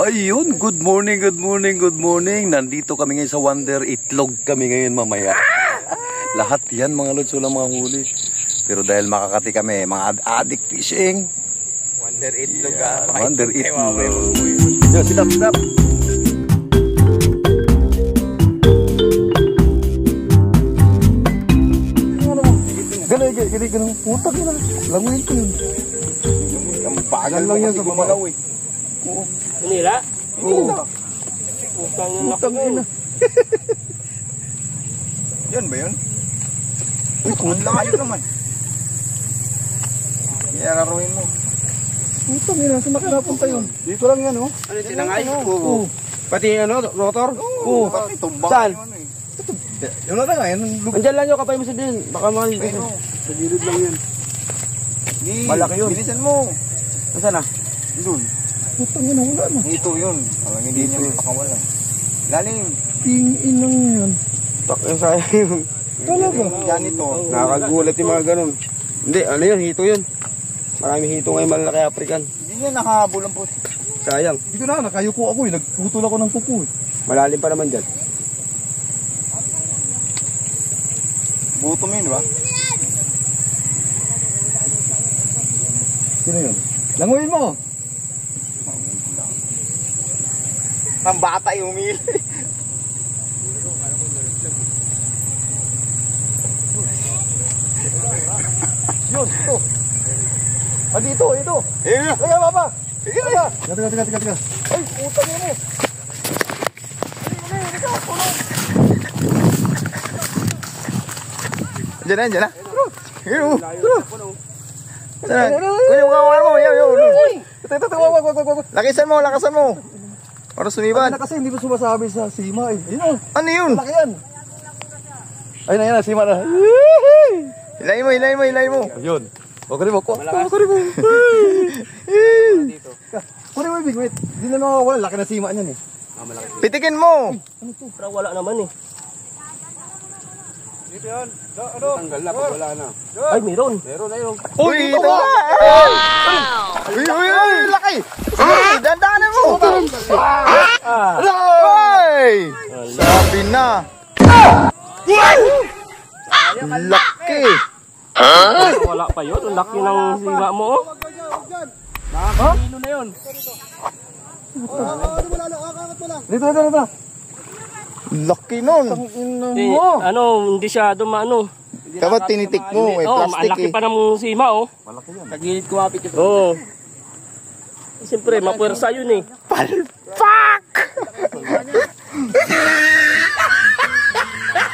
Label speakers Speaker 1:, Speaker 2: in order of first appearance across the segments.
Speaker 1: Ayun, good morning, good morning, good morning. Nandito kami ngayon sa Wonder Itlog kami ngayon mamaya. Lahat yan mga lods, walang mga huli. Pero dahil makakati kami, mga addict fishing.
Speaker 2: Wonder Itlog
Speaker 1: Wonder Itlog. Yo, sit up, sit up. Ganun, putang yun. Languin ko yun.
Speaker 2: Ang bagal lang yan sa bumalaw eh.
Speaker 1: Oo.
Speaker 3: Nila?
Speaker 1: Oo.
Speaker 3: Putang
Speaker 1: yun.
Speaker 2: Yan ba yun? Uy, kung layo naman. Iyararuin mo.
Speaker 1: Putang yun, nasa makarapunta yun. Dito lang yan, oh.
Speaker 2: Ano, tinangay?
Speaker 1: Oo.
Speaker 2: Pati ano, rotor? Oo. Pati tumbang.
Speaker 3: Saan?
Speaker 1: Yung nata nga, yan.
Speaker 3: Andyan lang yung kapay mo sa din. Baka mahal.
Speaker 1: Sa gilid lang yan.
Speaker 2: Malaki yun. Bilisan mo.
Speaker 3: Nasaan na?
Speaker 2: Doon.
Speaker 1: Putang yun, wala na.
Speaker 2: Dito yun. Alam hindi niya pakawalan. Lalim.
Speaker 1: Tingin lang yan.
Speaker 3: Tak yung sayang yun.
Speaker 1: Talaga?
Speaker 2: Yan ito.
Speaker 3: Nakakagulat yung mga ganun. Hindi, ano yun? Hito yun. Maraming hito ngayon malaki African.
Speaker 2: Hindi niya nakahabol ang puti.
Speaker 3: Sayang.
Speaker 1: Hindi ko na, nakayuko ako eh. Nagputol ako ng kuko eh.
Speaker 3: Malalim pa naman dyan.
Speaker 2: Butom yun, di ba?
Speaker 1: Sino yun? Languin mo!
Speaker 2: Ang bata yung umili.
Speaker 1: Yun, ito. Ah, dito, ito.
Speaker 2: Ayun.
Speaker 1: Teka, papa.
Speaker 2: Ayun.
Speaker 1: Teka. Ay, utang yun eh.
Speaker 2: Diyan na. Ayun. Saan? Kunin mo kawan mo.
Speaker 1: Ito, wag.
Speaker 2: Lakasan mo. Para sumiban.
Speaker 1: Kasi hindi ko sumasabi sa sima eh. Ayun,
Speaker 2: Ano yun?
Speaker 1: malaki yan. Ayun na, sima na.
Speaker 2: Hilay mo.
Speaker 1: Ayun. Kunin mo. Kunin mo, big wait. Hindi na nakawala. Laki na sima niyan eh.
Speaker 2: Pitikin mo.
Speaker 3: Pero wala naman eh.
Speaker 1: Dito yan. Ano?
Speaker 3: Tanggal na pag wala na. Ay, meron.
Speaker 2: Uy, ito nga. Uy, laki. Dandanan mo. Ay! Sabi na. Laki.
Speaker 3: Wala pa yun. Ang laki ng sima mo. Nakakakilo na yun.
Speaker 1: Dito.
Speaker 2: Laki nun.
Speaker 3: Ano, hindi siya dumano.
Speaker 2: Dapat tinitik mo. May plastic
Speaker 3: malaki
Speaker 2: eh.
Speaker 3: pa ng sima oh.
Speaker 1: Malaki yan.
Speaker 3: Nagilid kumapit yun. Oo. Siyempre, mapuwersa yun eh.
Speaker 2: Palpak!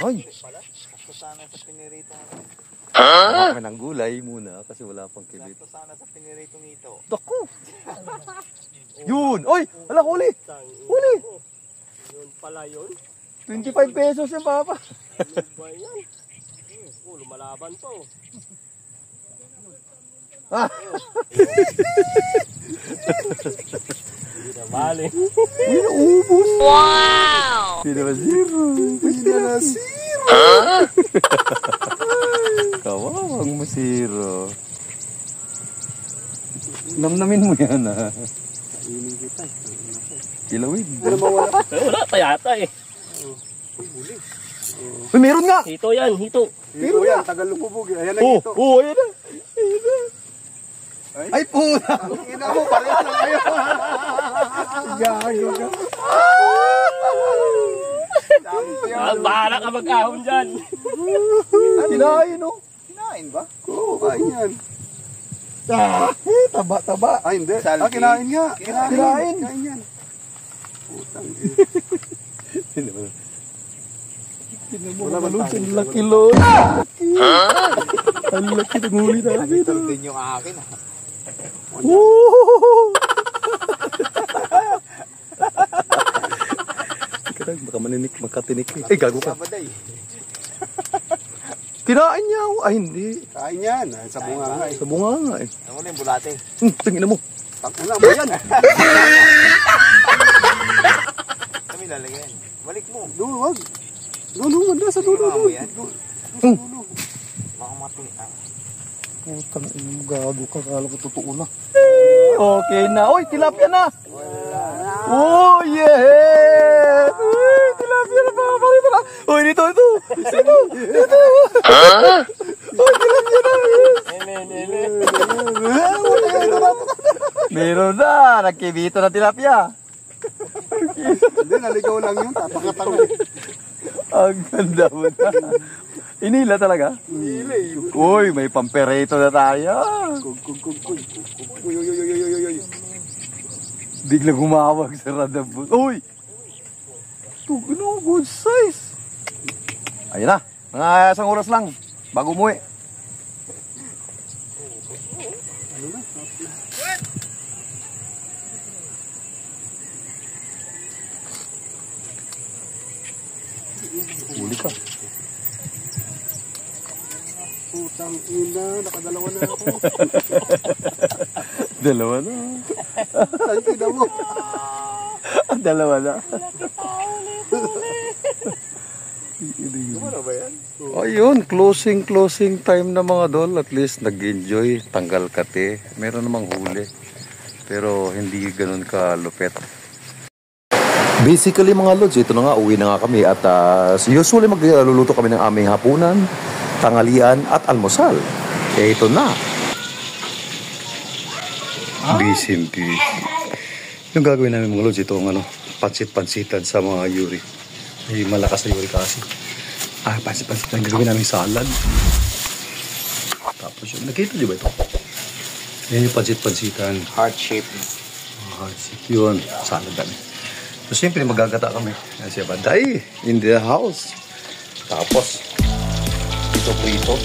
Speaker 1: Ay! Ha? Kami ng gulay muna kasi wala pang kibit.
Speaker 2: Sana sa piniritong ito.
Speaker 1: Dako! Yun! Oy! Wala, huli! Huli!
Speaker 3: Yun pala yun.
Speaker 1: 25 pesos yung papa.
Speaker 3: Ano ba yan? Lumalaban to.
Speaker 1: Ah!
Speaker 3: Hindi na bali.
Speaker 1: Uy, naubos!
Speaker 4: Wow!
Speaker 1: Pinaka-zero! Kawawang masiro. Namnamin mo yan ha. Kilawid.
Speaker 3: Wala pa yata eh.
Speaker 1: Uy, meron nga!
Speaker 3: Hito yan, hito.
Speaker 1: Meron nga!
Speaker 2: Tagal lumubog. Ayan na
Speaker 1: Oh,
Speaker 2: ito.
Speaker 1: oh, ayan na! Ayan na! Ay, puta!
Speaker 2: Ina mo, parehas lang kayo.
Speaker 1: Gago ka!
Speaker 3: Bahala ka mag-ahon dyan.
Speaker 1: Kinain, no?
Speaker 2: Kinain ba?
Speaker 1: Oo, kain yan. Taba.
Speaker 2: Ay, hindi.
Speaker 1: Ah, kinain nga. Kinain.
Speaker 2: Kinain yan. Putang.
Speaker 1: Wala ba Lods? Ang laki, Lods. Ang laki ng huli namin.
Speaker 2: Ito din yung akin.
Speaker 1: Woo! Baka maninik, makatinik. Ay, gago ka.
Speaker 2: Sabaday.
Speaker 1: Kinain niya ako. Ay, hindi.
Speaker 2: Kain yan. Sa bunga nga eh.
Speaker 1: Sa bunga nga eh.
Speaker 2: Ano na yung bulate?
Speaker 1: Tingin mo.
Speaker 2: Takina mo yan. Kami lalagyan. Balik mo. Doon, wag. Doon, sa dulo. Doon, sa dulo. Baka mati.
Speaker 1: Putang ina mo, gago ka. Kala ko totoo na. Okay na. Uy, tilapia na. Oh, yeah. Uy, tilapia na. Pakapalito na. Uy, dito. Uy, tilapia na. Meron na. Nagkibito na tilapia.
Speaker 2: Hindi, naligaw lang yun. Tapakatang.
Speaker 1: Ang ganda mo na. Inila talaga?
Speaker 2: Inila eh.
Speaker 1: Uy, may pampereto na tayo.
Speaker 2: Uy.
Speaker 1: Biglang humawag sa radabot. Uy! Ito, good size. Ayun na. Mga isang oras lang. Bago umuwi. Huli ka.
Speaker 2: Putang ina, nakadalawa na ako.
Speaker 1: Dalawa na.
Speaker 2: Saan kita mo?
Speaker 1: Dalawa na.
Speaker 2: Ano ba yan?
Speaker 1: Ayun, closing time na mga dol. At least nag-enjoy, tanggal kate. Meron namang huli. Pero hindi ganun kalupet. Basically mga lods, ito na nga, uwi na nga kami. At usually magluluto kami ng aming hapunan, tanghalian at almusal. Eh ito na. Busy. Yung gagawin namin mga lods, ito ang pansit-pansitan sa mga yuri. Ay, malakas na yuri kasi. Pansit-pansitan, gagawin namin salad. Tapos yun, nakita nyo ba ito? Yan yung pansit-pansitan.
Speaker 2: Heart shape.
Speaker 1: Yun, salad namin. So, siyempre, magagata kami. Yan siya, Baday, in the house. Tapos, prito.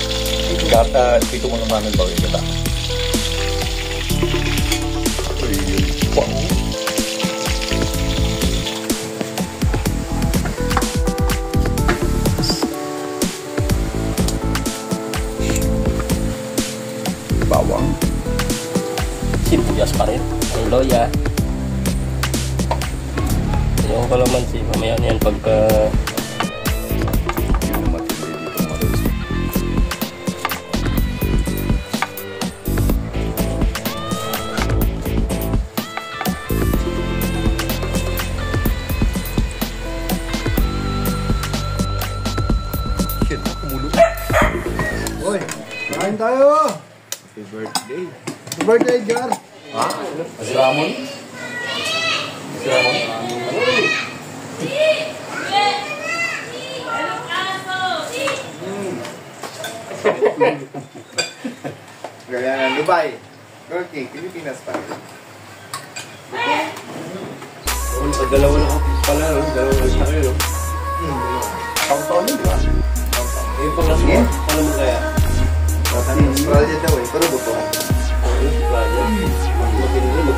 Speaker 1: Prito mo naman ng bawin gata. Wow. Bawang.
Speaker 4: Sibuyas pa rin. Ang loya. Yung kalamansi, mamaya na yan pagka...
Speaker 1: Yun ang matindi dito mga lods. Shit, kumulo.
Speaker 2: Hoy, kain tayo.
Speaker 3: Happy birthday.
Speaker 2: Happy birthday, Edgar.
Speaker 1: Ha? Si Ramon? Si Ramon?
Speaker 2: Gaya ng Dubai. Turkey, Pilipinas pa rin.
Speaker 3: Sa dalawa na pala, no? Dalawa na kayo, no?
Speaker 2: Taon-taon yun, di ba?
Speaker 3: Yung pangasya, paano mo kaya?
Speaker 2: Australia daw eh, pero butuhan.
Speaker 3: Australia.